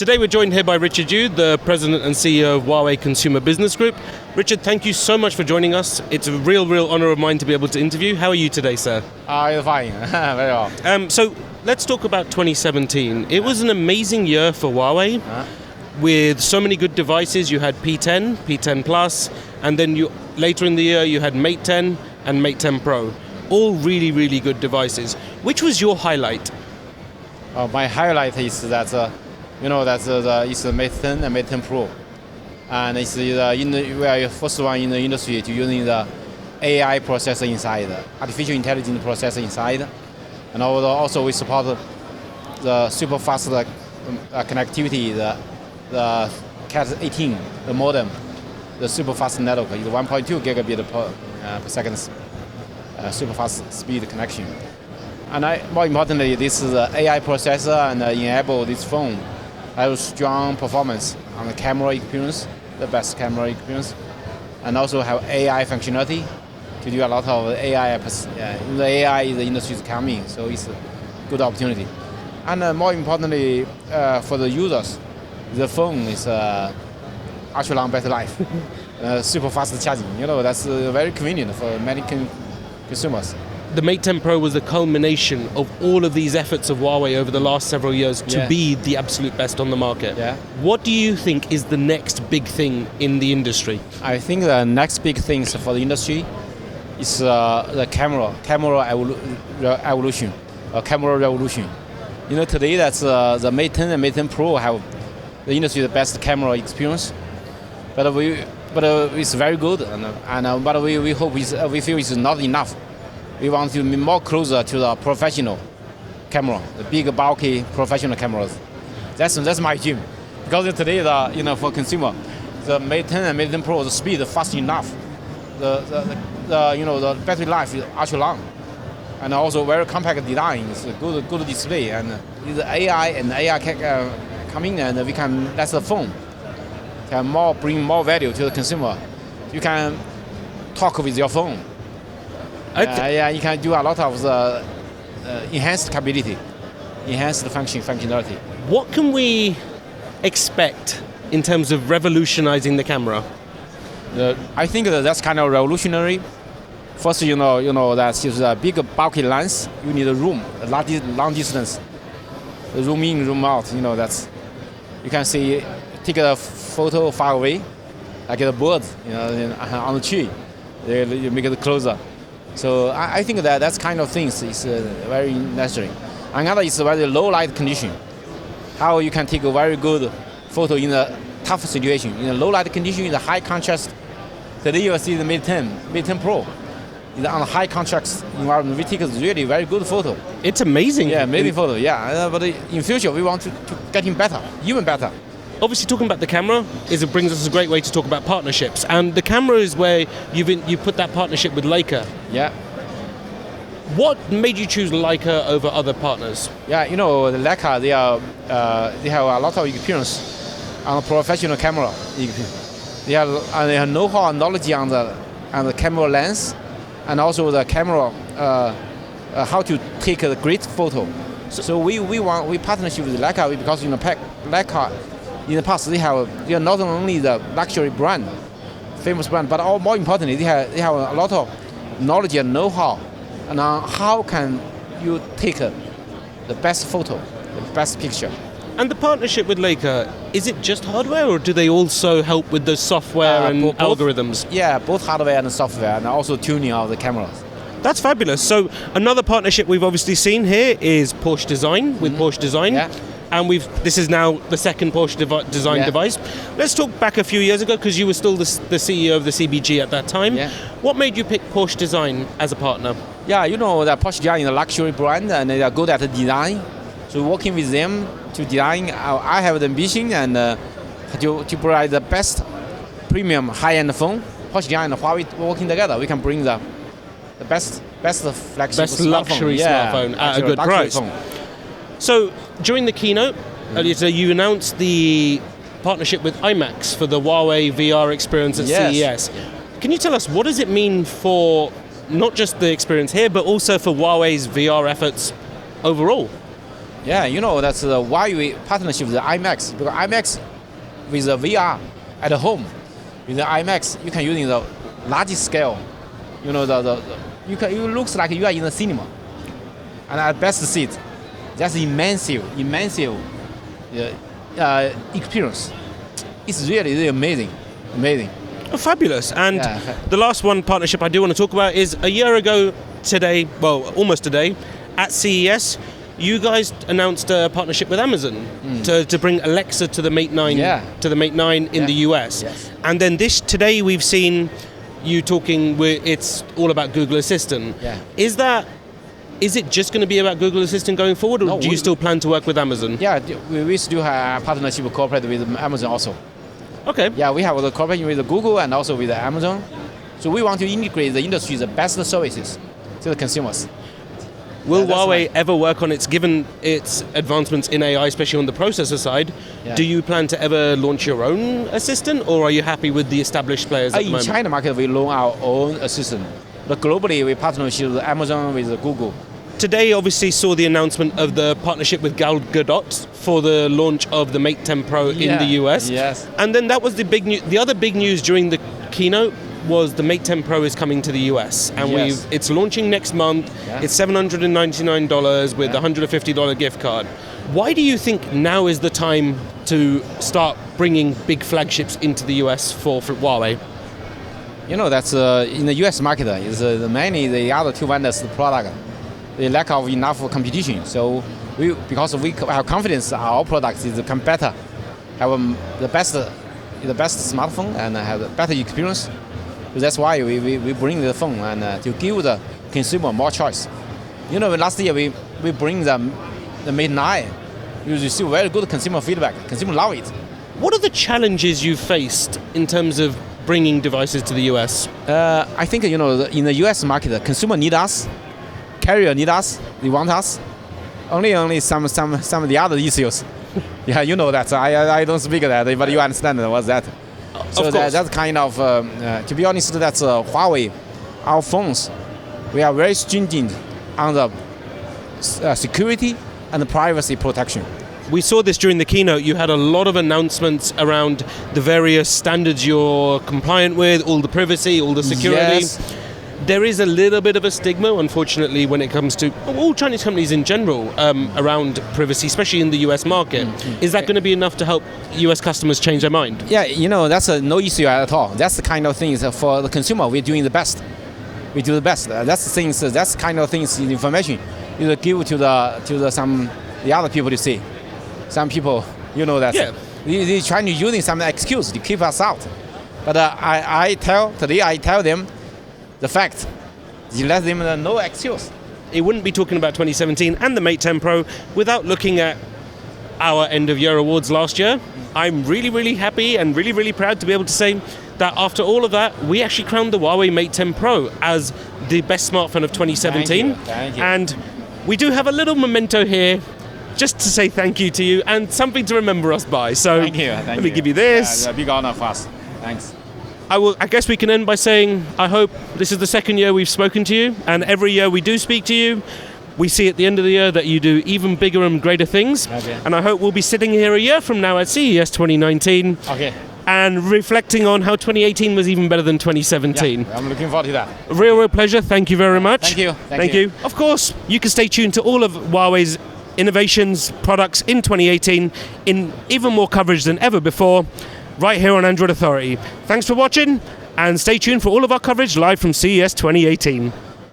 Today we're joined here by Richard Yu, the President and CEO of Huawei Consumer Business Group. Richard, thank you so much for joining us. It's a real honor of mine to be able to interview. How are you today, sir? I'm fine, very well. So let's talk about 2017. It was an amazing year for Huawei. With so many good devices. You had P10, P10 Plus, and then later in the year you had Mate 10 and Mate 10 Pro. All really good devices. Which was your highlight? My highlight is that it's the Mate 10 and Mate 10 Pro, and it's we are the first one in the industry to using the AI processor inside, artificial intelligence processor inside, and also we support the super fast connectivity, the Cat18, the modem, the super fast network is 1.2 gigabit per second, super fast speed connection. And more importantly, this is an AI processor and enable this phone have strong performance on the camera experience, the best camera experience, and also have AI functionality to do a lot of AI. The AI the industry is coming, so it's a good opportunity. And more importantly, for the users, the phone is ultra long battery life, super fast charging. That's very convenient for many consumers. The Mate 10 Pro was the culmination of all of these efforts of Huawei over the last several years to be the absolute best on the market. Yeah. What do you think is the next big thing in the industry? I think the next big thing for the industry is the camera evolution, camera revolution. Today that's the Mate 10 and Mate 10 Pro have the industry the best camera experience, but it's very good, but we hope we feel it's not enough. We want to be more closer to the professional camera, the big, bulky professional cameras. That's my dream. Because today, for consumer, the Mate 10 and Mate 10 Pro, the speed is fast enough. The battery life is ultra long, and also very compact design. It's a good display, and the AI coming, and we can let the phone can bring more value to the consumer. You can talk with your phone. You can do a lot of the enhanced capability, enhanced functionality. What can we expect in terms of revolutionizing the camera? I think that's kind of revolutionary. First, that is a big bulky lens. You need a room, a long distance, zoom in, zoom out. That's you can see, take a photo far away, like a bird, on the tree. You make it closer. So I think that's kind of things is very necessary. Another is very low light condition. How you can take a very good photo in a tough situation. In a low light condition, in a high contrast. Today you will see the Mate 10 Pro. On a high contrast environment, we take a really very good photo. It's amazing. Yeah, amazing photo. Yeah, but in future we want to getting better, even better. Obviously, talking about the camera brings us a great way to talk about partnerships. And the camera is where you put that partnership with Leica. Yeah. What made you choose Leica over other partners? Yeah, the Leica, they have a lot of experience on the professional camera. They have know-how and knowledge on the camera lens, and also the camera how to take a great photo. So we partnership with Leica because Leica. In the past, they are not only the luxury brand, famous brand, but more importantly, they have a lot of knowledge and know-how, and how can you take the best photo, the best picture. And the partnership with Leica, is it just hardware, or do they also help with the software and algorithms? Yeah, both hardware and software, and also tuning of the cameras. That's fabulous. So another partnership we've obviously seen here is Porsche Design with Porsche Design. Yeah. And this is now the second Porsche design device. Let's talk back a few years ago, because you were still the CEO of the CBG at that time. Yeah. What made you pick Porsche Design as a partner? Yeah, that Porsche Design is a luxury brand, and they are good at design. So working with them to design, I have the ambition and to provide the best premium high-end phone. Porsche Design and Huawei working together, we can bring the best flagship best luxury smartphone at a good price. Phone. So during the keynote earlier today, you announced the partnership with Imax for the Huawei VR experience at CES. Can you tell us, what does it mean for not just the experience here, but also for Huawei's VR efforts overall? Yeah, you know, that's why we partnership with the Imax. Because Imax with the VR at home, with the Imax, you can use in the largest scale. You know, it looks like you are in the cinema. And at best seat, that's immense experience. It's really amazing. Oh, fabulous. And Yeah. the last one partnership I do want to talk about is a year ago today, well, almost today, at CES, you guys announced a partnership with Amazon to bring Alexa to the Mate 9 to the Mate 9 in the US. Yes. And then today we've seen you talking it's all about Google Assistant. Yeah. Is it just going to be about Google Assistant going forward, or No, do you still plan to work with Amazon? Yeah, we still have a partnership cooperate with Amazon also. Okay. Yeah, we have a cooperation with Google and also with Amazon. So we want to integrate the industry's best services to the consumers. Will that's Huawei right. ever work on given its advancements in AI, especially on the processor side, Yeah. do you plan to ever launch your own assistant, or are you happy with the established players at the In moment? China market, we launch our own assistant. But globally, we partnership with Amazon, with Google. Today obviously saw the announcement of the partnership with Gal Gadot for the launch of the Mate 10 Pro in the US. Yes. And then that was the big news. The other big news during the keynote was the Mate 10 Pro is coming to the US, and Yes. it's launching next month. Yeah. It's $799 with a $150 gift card. Why do you think now is the time to start bringing big flagships into the US for Huawei? You know, that's in the US market, is many the other two vendors product, the lack of enough competition. So because we have confidence our product is become better, have the best smartphone and have a better experience. So that's why we bring the phone and to give the consumer more choice. You know, last year we bring the Mate 9. We receive very good consumer feedback. Consumer love it. What are the challenges you've faced in terms of bringing devices to the US? I think, you know, in the US market, the consumer need us, carrier need us, they want us. Only some of the other issues. Yeah, you know that. I don't speak that, but you understand what's that. So of course. that's kind of, to be honest, that's Huawei. Our phones, we are very stringent on the security and privacy protection. We saw this during the keynote. You had a lot of announcements around the various standards you're compliant with, all the privacy, all the security. Yes. There is a little bit of a stigma, unfortunately, when it comes to all Chinese companies in general around privacy, especially in the US market. Is that going to be enough to help US customers change their mind? Yeah, you know, that's no issue at all. That's the kind of things for the consumer, we're doing the best. We do the best. That's the things. That's kind of things, information you give to the other people to see. Some people, you know that. Yeah. They trying to using some excuse to keep us out. But I tell them the fact. You let them know no excuse. It wouldn't be talking about 2017 and the Mate 10 Pro without looking at our end of year awards last year. I'm really, really happy and really, really proud to be able to say that after all of that, we actually crowned the Huawei Mate 10 Pro as the best smartphone of 2017. Thank you. And we do have a little memento here just to say thank you to you and something to remember us by. So Thank you. let me give you this. Yeah, a big honor for us. Thanks. I guess we can end by saying I hope this is the second year we've spoken to you, and every year we do speak to you, we see at the end of the year that you do even bigger and greater things. Okay. And I hope we'll be sitting here a year from now at CES 2019 Okay. and reflecting on how 2018 was even better than 2017. Yeah, I'm looking forward to that. Real pleasure. Thank you very much. Thank you. Thank you. Of course, you can stay tuned to all of Huawei's innovations, products in 2018 in even more coverage than ever before, right here on Android Authority. Thanks for watching, and stay tuned for all of our coverage live from CES 2018.